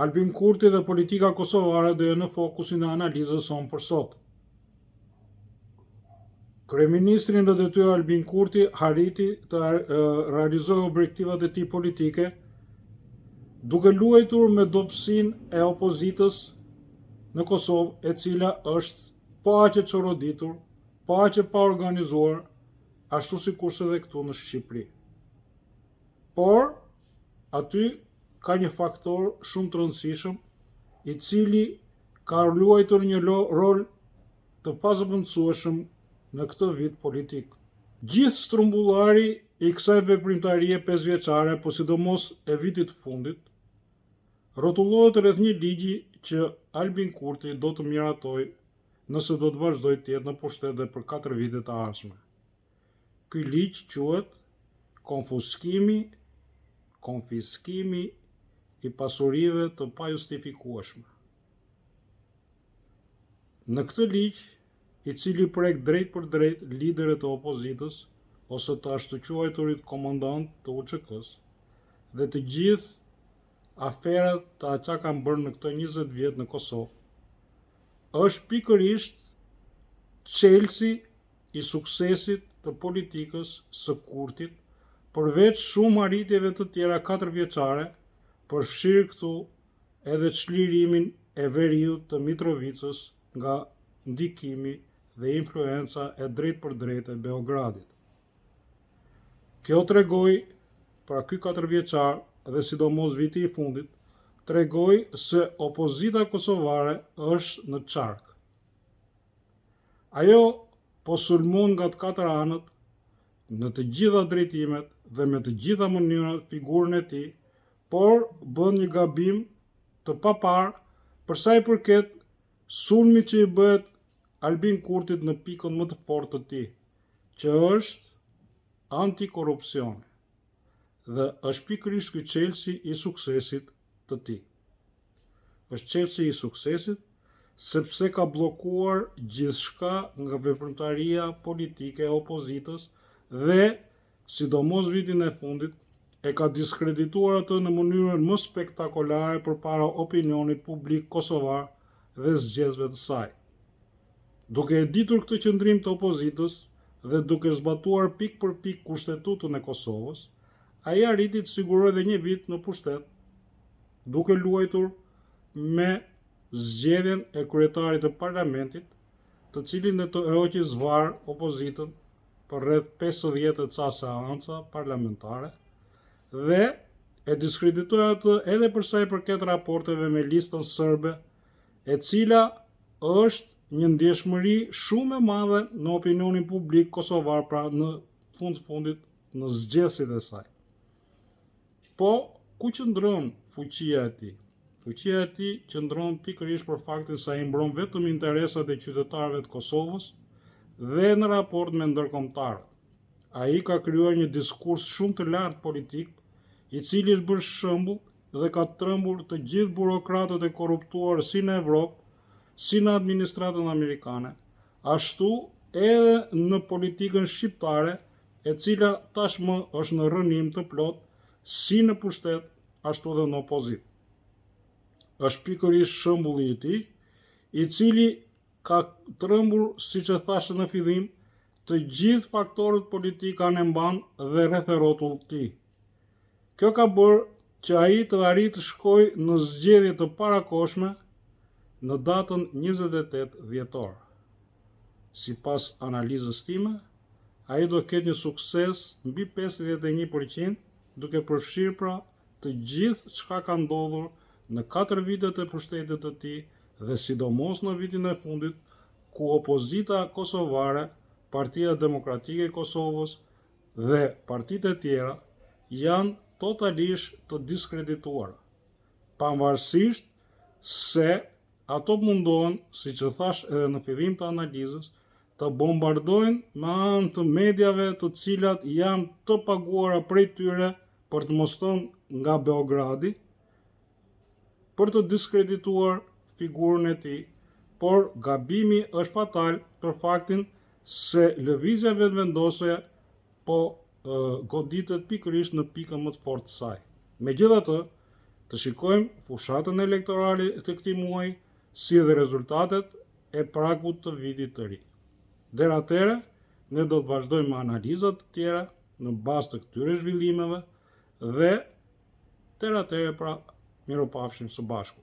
Albin Kurti dhe politika kosovare do jenë në fokusin e analizës sonë për sot. Kryeministri në detyrë Albin Kurti hariti të realizojë objektivat e tij politike, duke luajtur me dobësinë e opozitës në Kosovë, e cila është po aq e çorroditur, po aq e pa organizuar, ashtu sikurse edhe këtu në Shqipëri. Por aty ka një faktor shumë të rëndësishëm, i cili ka luajtur një rol të pazëvendësueshëm në këtë vit politik. Gjithë strumbullari i kësaj veprimtarie 5 vjeçare, po sidomos e vitit të fundit, rrotullohet rreth një ligji që Albin Kurti do të miratojë nëse do të vazhdojë të jetë në pushtet dhe për 4 vitet të ardhshme. Ky ligj quhet konfiskimi i pasurive të pajustifikueshme. Në këtë ligj, i cili prek drejt për drejt liderët e opozitës ose të ashtu quajturit komandant të UÇK-s dhe të gjithë aferat të ata kanë bërë në këto 20 vjet në Kosovë, është pikërisht çelësi i suksesit të politikës së Kurtit, përveç shumë arritjeve të tjera 4 vjeçare, përfshirë këtu edhe çlirimin e veriut të Mitrovicës nga ndikimi dhe influenca e drejt për drejt e Beogradit. Kjo tregoi, pra ky 4 vjeçar dhe sidomos viti i fundit, tregoi se opozita kosovare është në çark. Ajo po sulmon nga të 4 anët, në të gjitha drejtimet dhe me të gjitha mënyrat figurën e tij, por bën një gabim të papar për sa i përket sulmit që i bëhet Albin Kurtit në pikën më të fortë të tij, që është antikorrupsioni. Dhe është pikërisht ky çelësi i suksesit të tij. Është çelësi i suksesit sepse ka bllokuar gjithçka nga veprimtaria politike e opozitës dhe, sidomos vitin e fundit, e ka diskredituar atë në mënyrën më spektakolare përpara opinionit publik kosovar dhe zgjedhësve të saj. Duke e ditur këtë qëndrim të opozitës dhe duke zbatuar pik për pik Kushtetutën e Kosovës, ai arriti të sigurojë edhe një vit në pushtet, duke luajtur me zgjedhjen e kryetarit të parlamentit, të cilin e të hoqi zvar opozitën për rreth 50 e ca seanca parlamentare dhe e diskreditoi atë edhe për sa i përket raporteve me listën serbe, e cila është një ndjeshmëri shumë e madhe në opinionin publik kosovar, pra në fundit në zgjedhësit e saj. Po, ku qëndron fuqia e tij? Fuqia e tij qëndron pikërisht për faktin se ai mbron vetëm interesat e qytetarëve të Kosovës dhe në raport me ndërkombëtarët. Ai ka krijuar një diskurs shumë të lartë politik, i cili është bërë shembull dhe ka trembur të gjithë burokratët e korruptuar si në Evropë, si në administratën amerikane, ashtu edhe në politikën shqiptare, e cila tashmë është në rënim të plot, si në pushtet, ashtu edhe në opozitë. Është pikërisht shembulli i tij, i cili ka trembur, siç e thashë në fillim, të gjithë faktorët politik kanë e mban dhe rreth e rrotullt të tij. Kjo ka bërë që ai të arrijë të shkojë në zgjedhje të parakohshme në datën 28 dhjetor. Sipas analizës time, ai do ketë një sukses mbi 51%, duke përfshirë pra të gjithë çka ka ndodhur në 4 vitet e pushtetit të tij dhe sidomos në vitin e fundit, ku opozita kosovare, Partia Demokratike e Kosovës dhe partitë e tjera janë totalisht të diskredituara, pavarësisht se ato mundohen, siç e thash edhe në fillim të analizës, të bombardojnë me anë të mediave të cilat janë të paguara prej tyre për të mos thënë nga Beogradi, për të diskredituar figurën e tij, por gabimi është fatal për faktin se lëvizja vetëvendosje po goditet pikërisht në pikën më të fortë të saj. Megjithatë, të shikojmë fushatën elektorale të këtij muaji, si dhe rezultatet e prakut të vitit të ri. Deri atëherë, ne do të vazhdojmë me analizat të tjera në bazë të këtyre zhvillimeve dhe deri atëherë pra miropafshim së bashku.